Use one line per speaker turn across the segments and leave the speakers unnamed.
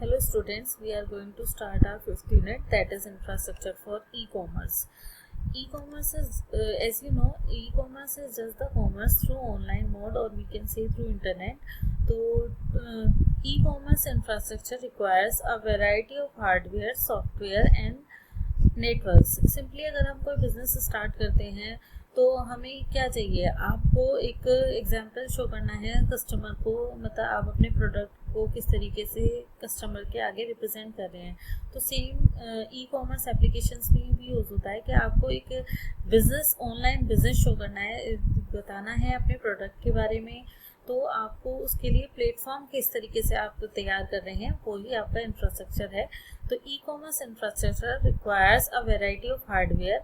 Hello students, we are going to start our fifth unit, that is infrastructure for e-commerce. E-commerce is, as you know, e-commerce is just the commerce through online mode, or we can say through internet. So e-commerce infrastructure requires a variety of hardware, software and networks. Simply अगर हम कोई business start करते हैं तो हमें क्या चाहिए, आपको एक एग्जांपल शो करना है कस्टमर को, मतलब आप अपने प्रोडक्ट को किस तरीके से कस्टमर के आगे रिप्रेजेंट कर रहे हैं. तो सेम ई कॉमर्स एप्लीकेशंस में भी यूज़ होता है कि आपको एक बिजनेस, ऑनलाइन बिजनेस शो करना है, बताना है अपने प्रोडक्ट के बारे में. तो आपको उसके लिए प्लेटफॉर्म किस तरीके से आप तैयार कर रहे हैं वो ही आपका इंफ्रास्ट्रक्चर है. तो e commerce infrastructure requires a variety of hardware,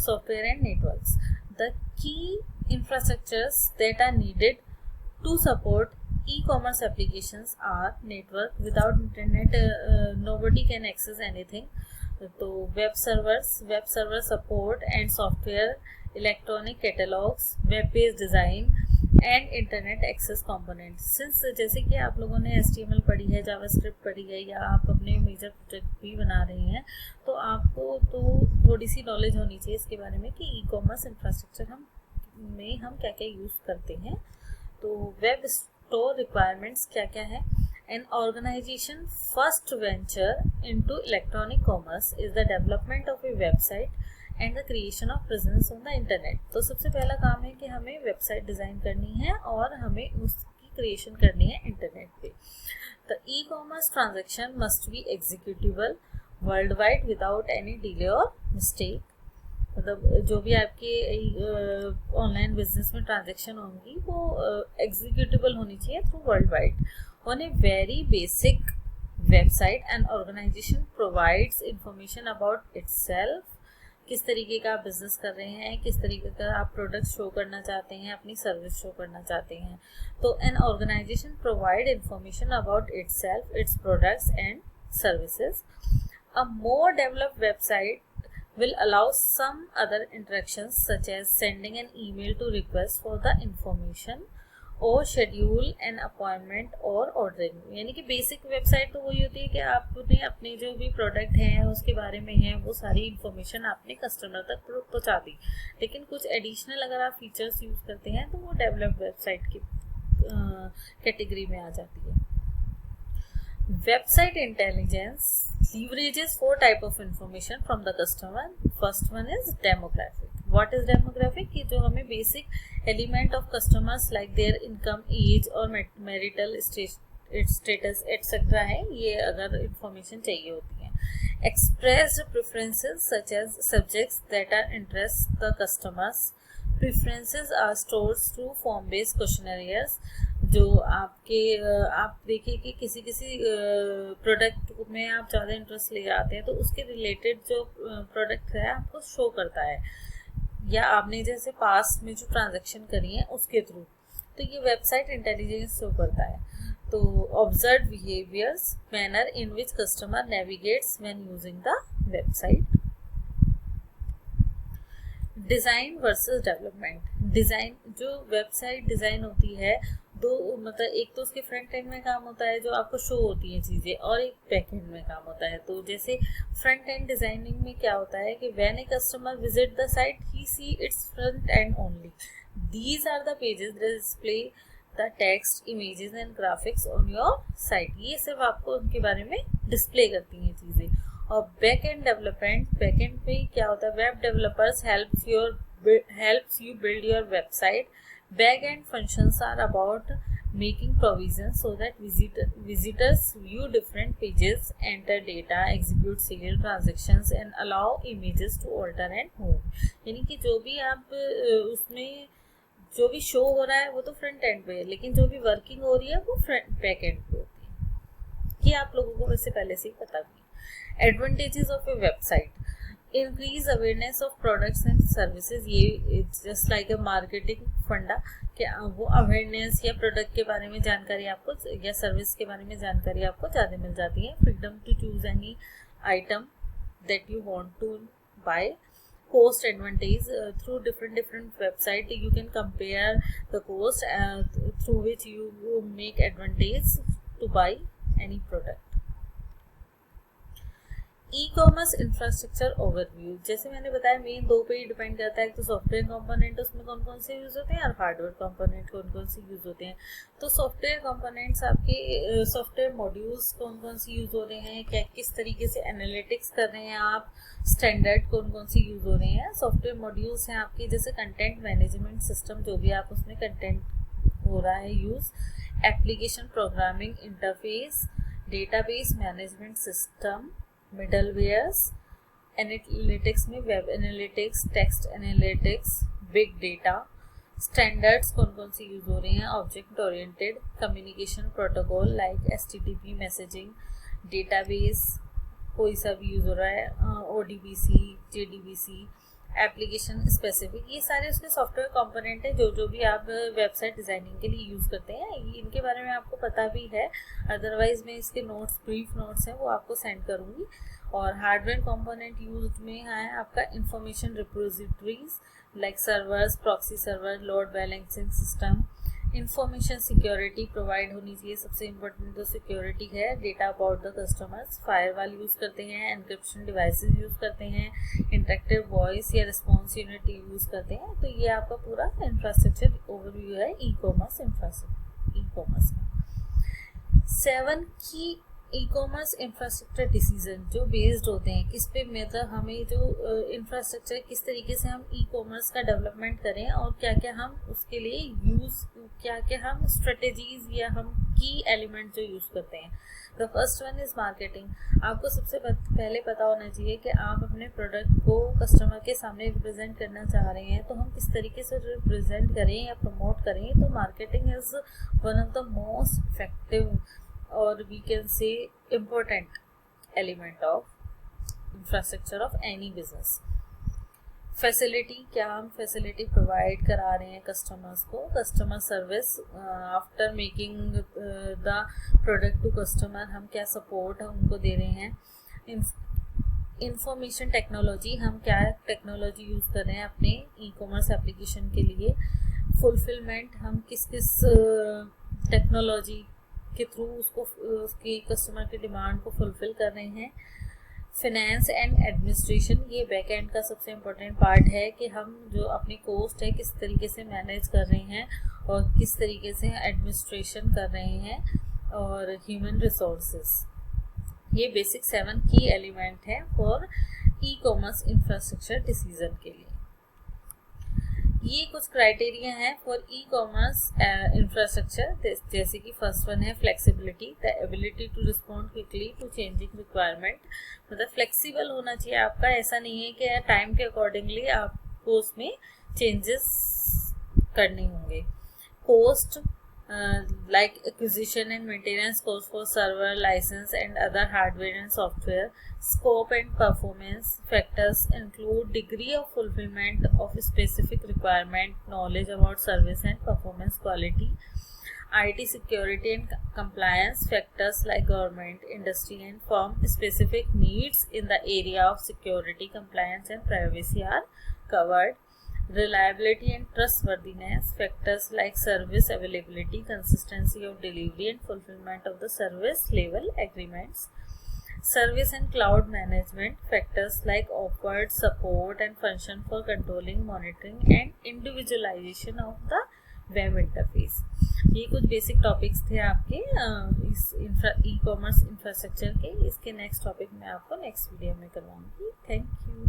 software and networks. The key infrastructures that are needed to support e-commerce applications are network. Without internet, nobody can access anything. तो web server support and software, electronic catalogs, web page design and internet access component. Since जैसे कि आप लोगों ने HTML पढ़ी है, JavaScript पढ़ी है, या आप अपने मेजर प्रोजेक्ट भी बना रही हैं, तो आपको तो थोड़ी सी नॉलेज होनी चाहिए इसके बारे में कि ई कॉमर्स इंफ्रास्ट्रक्चर हम क्या क्या यूज़ करते हैं. तो वेब स्टोर रिक्वायरमेंट्स क्या क्या है. An organisation first venture into electronic commerce is the development of a website and the creation of presence on the internet. तो सबसे पहला काम है कि हमें वेबसाइट डिज़ाइन करनी है और हमें उसकी क्रिएशन करनी है इंटरनेट पे. The e commerce transaction must be executable world wide without any delay और मिस्टेक. मतलब जो भी आपके ऑनलाइन बिजनेस में ट्रांजेक्शन होंगी वो एग्जीक्यूटिबल होनी चाहिए through world wide. On a very basic website an organisation provides information about itself. किस तरीके का आप बिजनेस कर रहे हैं, किस तरीके का आप प्रोडक्ट शो करना चाहते हैं, अपनी सर्विस शो करना चाहते हैं. तो an organisation provide information about itself, its products and services. A more developed website will allow some other interactions such as sending an email to request for the information और schedule an appointment और ordering. यानी कि basic website तो वही होती है कि आपने अपने जो भी प्रोडक्ट हैं उसके बारे में है वो सारी इन्फॉर्मेशन आपने कस्टमर तक पहुंचा दी. लेकिन कुछ एडिशनल अगर आप फीचर्स यूज़ करते हैं तो वो डेवलप्ड वेबसाइट की कैटेगरी में आ जाती है. Website intelligence leverages 4 type of information from the customer. First one is demographic. What is demographic? कि जो हमें basic element of customers like their income, age और marital status etc. है, ये अगर information चाहिए होती है. Expressed preferences such as subjects that are interest the customers. Preferences are stored through form-based questionnaires. जो आप देखिए कि किसी प्रोडक्ट में आप ज़्यादा इंटरेस्ट ले जाते हैं तो उसके रिलेटेड जो प्रोडक्ट है आपको शो करता है, या आपने जैसे पास्ट में जो ट्रांजैक्शन करी है उसके थ्रू. तो ये वेबसाइट इंटेलिजेंस शो करता है. तो observe behaviours, manner in which customer navigates when using the website. Design versus development. Design, जो वेबसाइट डिज़ाइन होती है दो, मतलब एक तो उसके फ्रंट एंड में काम होता है जो आपको शो होती हैं चीज़ें, और एक बैक एंड में काम होता है. तो जैसे फ्रंट एंड डिज़ाइनिंग में क्या होता है कि when a customer visit the site he see its front end only. These are the pages that display the text, images and graphics on your site. ये सिर्फ आपको उनके बारे में डिस्प्ले करती हैं चीज़ें. और back and development, back and पे क्या होता है, web developers helps you build your website. Back-end functions are about making provisions so that visitors view different pages, enter data, execute serial transactions and allow images to alter and move. यानी कि जो भी आप उसमें जो भी show हो रहा है वो तो फ्रंट एंड पे है, लेकिन जो भी वर्किंग हो रही है वो बैक एंड पे होती है. ये आप लोगों को वैसे पहले से ही पता भी. Advantages of a website. Increase awareness of products and services. ये जस्ट लाइक अ मार्केटिंग फंडा कि वो अवेयरनेस या प्रोडक्ट के बारे में जानकारी आपको या सर्विस के बारे में जानकारी आपको ज़्यादा मिल जाती है. Freedom to choose any item that you want to buy. cost advantage, through different website you can compare the cost through which you make advantage to buy any product. E commerce infrastructure overview, जैसे मैंने बताया main दो पे ही depend करता है, तो software component उसमें कौन कौन से यूज होते हैं और हार्डवेयर कंपोनेंट कौन कौन से यूज होते हैं। तो सॉफ्टवेयर कंपोनेंट्स आपके सॉफ्टवेयर मॉड्यूल्स कौन कौन से यूज हो रहे हैं, क्या किस तरीके से एनालिटिक्स कर रहे हैं आप, स्टैंडर्ड कौन कौन से यूज हो रहे हैं। सॉफ्टवेयर मॉड्यूल्स हैं आपके जैसे कंटेंट मैनेजमेंट सिस्टम, जो भी आप उसमें कंटेंट हो रहा है use, application programming interface, database management system, middlewares, analytics में web analytics, text analytics, big data, standards कौन कौन से यूज हो रहे हैं, object oriented communication protocol like HTTP messaging, database कोई सा भी यूज हो रहा है, ओडीबीसी, जेडीबीसी, एप्लीकेशन स्पेसिफिक, ये सारे उसके सॉफ्टवेयर कंपोनेंट है जो भी आप वेबसाइट डिजाइनिंग के लिए यूज करते हैं। इनके बारे में आपको पता भी है, अदरवाइज मैं इसके नोट्स ब्रीफ नोट्स हैं वो आपको सेंड करूंगी। और हार्डवेयर कंपोनेंट यूज में है आपका information repositories like servers, proxy server, load balancing system, information security provide होनी चाहिए, सबसे इम्पोर्टेंट तो सिक्योरिटी है, data about the customers, firewall use करते हैं, एनक्रिप्शन डिवाइसेस यूज करते हैं, इंटरेक्टिव वॉइस या रिस्पॉन्स यूनिट यूज करते हैं। तो ये आपका पूरा इंफ्रास्ट्रक्चर ओवरव्यू है e commerce infrastructure, e commerce का। 7 की ई कॉमर्स इंफ्रास्ट्रक्चर डिसीजन जो बेस्ड होते हैं किस पे, मतलब हमें जो इंफ्रास्ट्रक्चर किस तरीके से हम ई कॉमर्स का डेवलपमेंट करें और क्या क्या हम उसके लिए यूज, क्या क्या हम स्ट्रेटेजीज या हम की एलिमेंट जो यूज करते हैं। The first one is marketing. आपको सबसे पहले पता होना चाहिए कि आप अपने प्रोडक्ट को कस्टमर के सामने रिप्रेजेंट करना चाह रहे हैं, तो हम किस तरीके से रिप्रेजेंट करें या प्रमोट करें। तो marketing is one of the most effective और we can say important element of infrastructure of any business। Facility, क्या हम फैसिलिटी प्रोवाइड करा रहे हैं कस्टमर्स को, customer service after making the product to customer, हम क्या सपोर्ट उनको दे रहे हैं। इंफॉर्मेशन टेक्नोलॉजी, हम क्या टेक्नोलॉजी यूज़ कर रहे हैं अपने ई कॉमर्स एप्लीकेशन के लिए। फुलफिलमेंट, हम किस किस टेक्नोलॉजी के थ्रू उसकी कस्टमर की डिमांड को फुलफिल कर रहे हैं। फिनेंस एंड एडमिनिस्ट्रेशन, ये बैक एंड का सबसे इम्पोर्टेंट पार्ट है कि हम जो अपनी कॉस्ट है किस तरीके से मैनेज कर रहे हैं और किस तरीके से एडमिनिस्ट्रेशन कर रहे हैं। और ह्यूमन रिसोर्सेज, ये बेसिक 7 की एलिमेंट है for e commerce infrastructure decision के लिए। ये कुछ क्राइटेरिया हैं फॉर ई कॉमर्स इंफ्रास्ट्रक्चर, जैसे कि फर्स्ट वन है flexibility, the ability to respond quickly to changing requirement. मतलब फ्लेक्सिबल होना चाहिए आपका, ऐसा नहीं है कि टाइम के अकॉर्डिंगली आपको उसमें चेंजेस करने होंगे। Cost, like acquisition and maintenance cost for server license and other hardware and software. Scope and performance factors include degree of fulfillment of specific requirement, knowledge about service and performance quality. IT security and compliance factors like government, industry and firm specific needs in the area of security, compliance and privacy are covered. Reliability and trustworthiness factors like service availability, consistency of delivery and fulfillment of the service level agreements. Service and cloud management factors like offered support and function for controlling, monitoring and individualization of the web interface। ये कुछ basic topics थे आपके इस e commerce infrastructure के। इसके next topic मैं आपको next video में करवाऊंगी। Thank you.